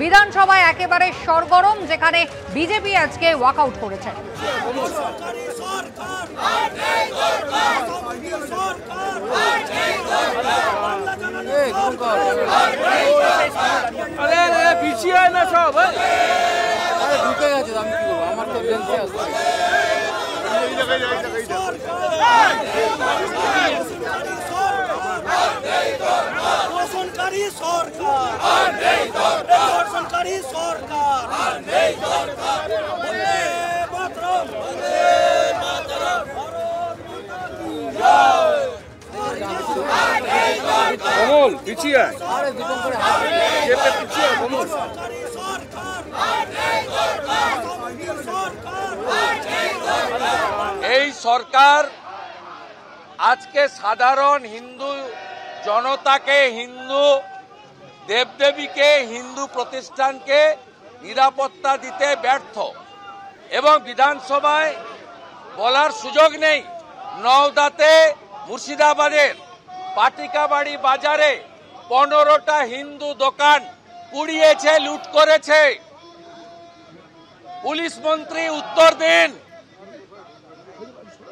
বিধানসভায় একেবারে সরগরম, যেখানে বিজেপি আজকে ওয়াকআউট করেছে। ঢুকে গেছে, আমি কি করবো, আমার তো বেঞ্চে আসছে। কমল পিছিয়ে পিছিয়ে কমল। এই সরকার আজকে সাধারণ হিন্দু জনতাকে, হিন্দু দেবদেবীকে, হিন্দু প্রতিষ্ঠানকে নিরাপত্তা দিতে ব্যর্থ এবং বিধানসভায় বলার সুযোগ নেই। নওদাতে, মুর্শিদাবাদের পাটিকাবাড়ি বাজারে 15টা হিন্দু দোকান পুড়িয়েছে, লুট করেছে। পুলিশ মন্ত্রী উত্তর দিন।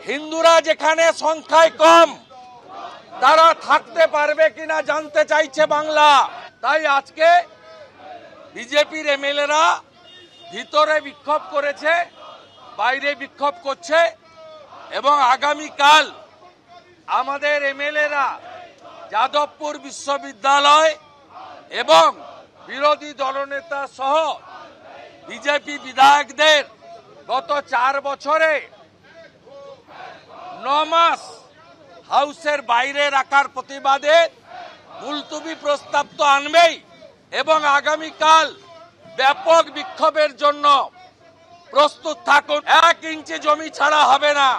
হিন্দুরা যেখানে সংখ্যায় কম, তারা থাকতে পারবে কিনা জানতে চাইছে বাংলা। তাই আজকে বিজেপির এমএলএরা ভিতরে বিক্ষোভ করেছে, বাইরে বিক্ষোভ করছে এবং আগামীকাল আমাদের এমএলএরা যাদবপুর বিশ্ববিদ্যালয় এবং বিরোধী দলনেতা সহ বিজেপি বিধায়কদের গত 4 বছরে 9 মাস হাউসের বাইরে রাখার প্রতিবাদে মুলতবি প্রস্তাব তো আনবেই এবং আগামীকাল ব্যাপক বিক্ষোভের জন্য প্রস্তুত থাকুন। 1 ইঞ্চি জমি ছাড়া হবে না।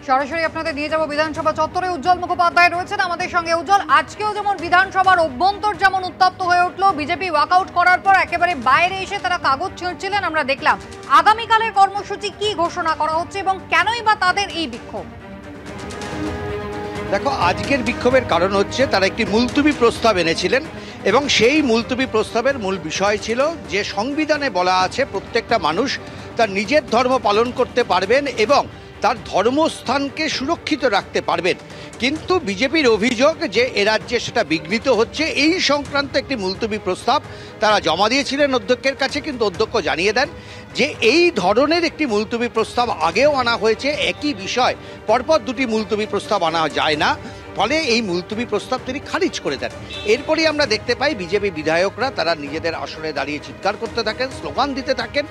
সরাসরি আপনাদের নিয়ে যাব বিধানসভা চত্বরে। উজ্জ্বল মুখোপাধ্যায় রয়েছেন আমাদের সঙ্গে। উজ্জ্বল, আজকেও যেমন বিধানসভার অভ্যন্তর যেমন উত্তপ্ত হয়ে উঠলো, বিজেপি ওয়াকআউট করার পর একেবারে বাইরে এসে তারা কাগজ ছিঁড়ছিলেন, আমরা দেখলাম। আগামীকালের কর্মসূচি কি ঘোষণা করা হচ্ছে এবং কেনই বা তাদের এই বিক্ষোভ? দেখো, আজকের বিক্ষোভের কারণ হচ্ছে তারা একটি মুলতবি প্রস্তাব এনেছিলেন এবং সেই মুলতবি প্রস্তাবের মূল বিষয় ছিল যে সংবিধানে বলা আছে প্রত্যেকটা মানুষ তার নিজের ধর্ম পালন করতে পারবেন এবং তার ধর্মস্থানকে সুরক্ষিত রাখতে পারবেন। কিন্তু বিজেপির অভিযোগ যে এ রাজ্যে সেটা বিঘ্নিত হচ্ছে। এই সংক্রান্ত একটি মুলতবি প্রস্তাব তারা জমা দিয়েছিলেন অধ্যক্ষের কাছে, কিন্তু অধ্যক্ষ জানিয়ে দেন যে এই ধরনের একটি মুলতবি প্রস্তাব আগেও আনা হয়েছে, একই বিষয় পরপর 2টি মুলতবি প্রস্তাব আনা যায় না, ফলে এই মুলতবি প্রস্তাব তিনি খারিজ করে দেন। এরপরই আমরা দেখতে পাই বিজেপি বিধায়করা তারা নিজেদের আসনে দাঁড়িয়ে চিৎকার করতে থাকেন, স্লোগান দিতে থাকেন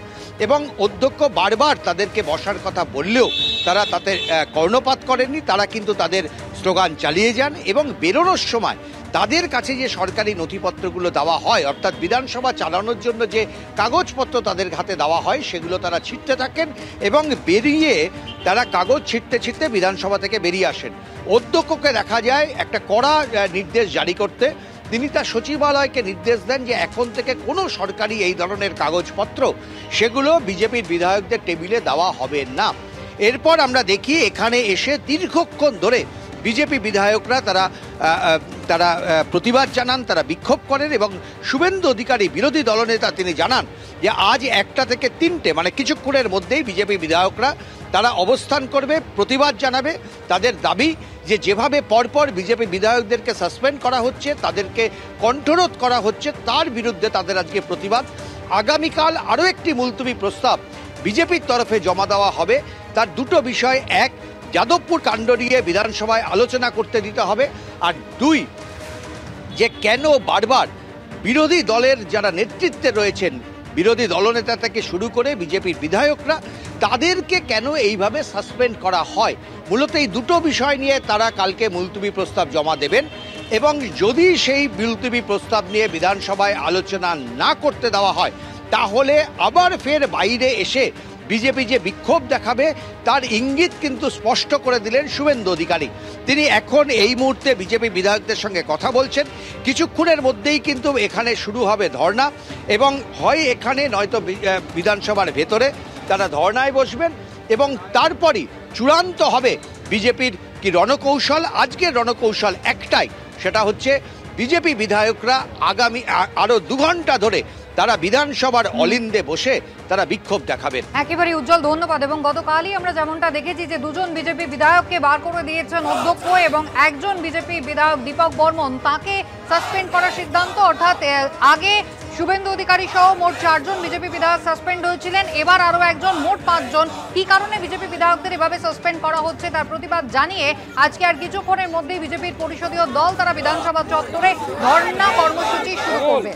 এবং অধ্যক্ষ বারবার তাদেরকে বসার কথা বললেও তারা তাতে কর্ণপাত করেননি। তারা কিন্তু তাদের স্লোগান চালিয়ে যান এবং বেরোনোর সময় তাদের কাছে যে সরকারি নথিপত্রগুলো দেওয়া হয়, অর্থাৎ বিধানসভা চালানোর জন্য যে কাগজপত্র তাদের হাতে দেওয়া হয়, সেগুলো তারা ছিঁড়তে থাকেন এবং বেরিয়ে তারা কাগজ ছিঁড়তে ছিঁড়তে বিধানসভা থেকে বেরিয়ে আসেন। অধ্যক্ষকে দেখা যায় একটা কড়া নির্দেশ জারি করতে। তিনি তার সচিবালয়কে নির্দেশ দেন যে এখন থেকে কোনো সরকারি এই ধরনের কাগজপত্র সেগুলো বিজেপির বিধায়কদের টেবিলে দেওয়া হবে না। এরপর আমরা দেখি এখানে এসে দীর্ঘক্ষণ ধরে বিজেপি বিধায়করা তারা প্রতিবাদ জানান, তারা বিক্ষোভ করেন এবং শুভেন্দু অধিকারী বিরোধী দলনেতা তিনি জানান যে আজ 1টা থেকে 3টে মানে কিছুক্ষণের মধ্যেই বিজেপি বিধায়করা তারা অবস্থান করবে, প্রতিবাদ জানাবে। তাদের দাবি যে যেভাবে পরপর বিজেপি বিধায়কদেরকে সাসপেন্ড করা হচ্ছে, তাদেরকে কণ্ঠরোধ করা হচ্ছে, তার বিরুদ্ধে তাদের আজকে প্রতিবাদ। আগামীকাল আরও একটি মুলতবি প্রস্তাব বিজেপির তরফে জমা দেওয়া হবে। তার 2টো বিষয়, 1, যাদবপুর কাণ্ড নিয়ে বিধানসভায় আলোচনা করতে দিতে হবে, আর 2, যে কেন বারবার বিরোধী দলের যারা নেতৃত্বে রয়েছেন, বিরোধী দলনেতা থেকে শুরু করে বিজেপির বিধায়করা, তাদেরকে কেন এইভাবে সাসপেন্ড করা হয়। মূলত এই 2টো বিষয় নিয়ে তারা কালকে মুলতবি প্রস্তাব জমা দেবেন এবং যদি সেই মুলতবি প্রস্তাব নিয়ে বিধানসভায় আলোচনা না করতে দেওয়া হয়, তাহলে আবার ফের বাইরে এসে বিজেপি যে বিক্ষোভ দেখাবে তার ইঙ্গিত কিন্তু স্পষ্ট করে দিলেন শুভেন্দু অধিকারী। তিনি এখন এই মুহূর্তে বিজেপি বিধায়কদের সঙ্গে কথা বলছেন। কিছুক্ষণের মধ্যেই কিন্তু এখানে শুরু হবে ধর্না এবং হয় এখানে নয়তো বিধানসভার ভেতরে তারা ধর্নায় বসবেন এবং তারপরই চূড়ান্ত হবে বিজেপির কি রণকৌশল। আজকের রণকৌশল একটাই, সেটা হচ্ছে বিজেপি বিধায়করা আগামী আরও 2 ঘন্টা ধরে তারা বিধানসভার অলিন্দে বসে তারা বিক্ষোভ দেখাবেন। একেবারে উজ্জ্বল, ধন্যবাদ। এবং গতকালই আমরা যেমনটা দেখেছি যে দুজন বিজেপি বিধায়ককে বার করে দিয়েছেন অধ্যক্ষ, এবং একজন বিজেপি বিধায়ক দীপক বর্মন, তাকে সাসপেন্ড করার সিদ্ধান্ত। অর্থাৎ আগে শুভেন্দু অধিকারী সহ মোট 4 জন বিজেপি বিধায়ক সাসপেন্ড হয়েছিলেন, এবার আরও একজন, মোট 5 জন। কি কারণে বিজেপি বিধায়কদের এভাবে সাসপেন্ড করা হচ্ছে তার প্রতিবাদ জানিয়ে আজকে আর কিছুক্ষণের মধ্যেই বিজেপির পরিষদীয় দল তারা বিধানসভা চত্বরে ধর্ণা কর্মসূচি শুরু করবে।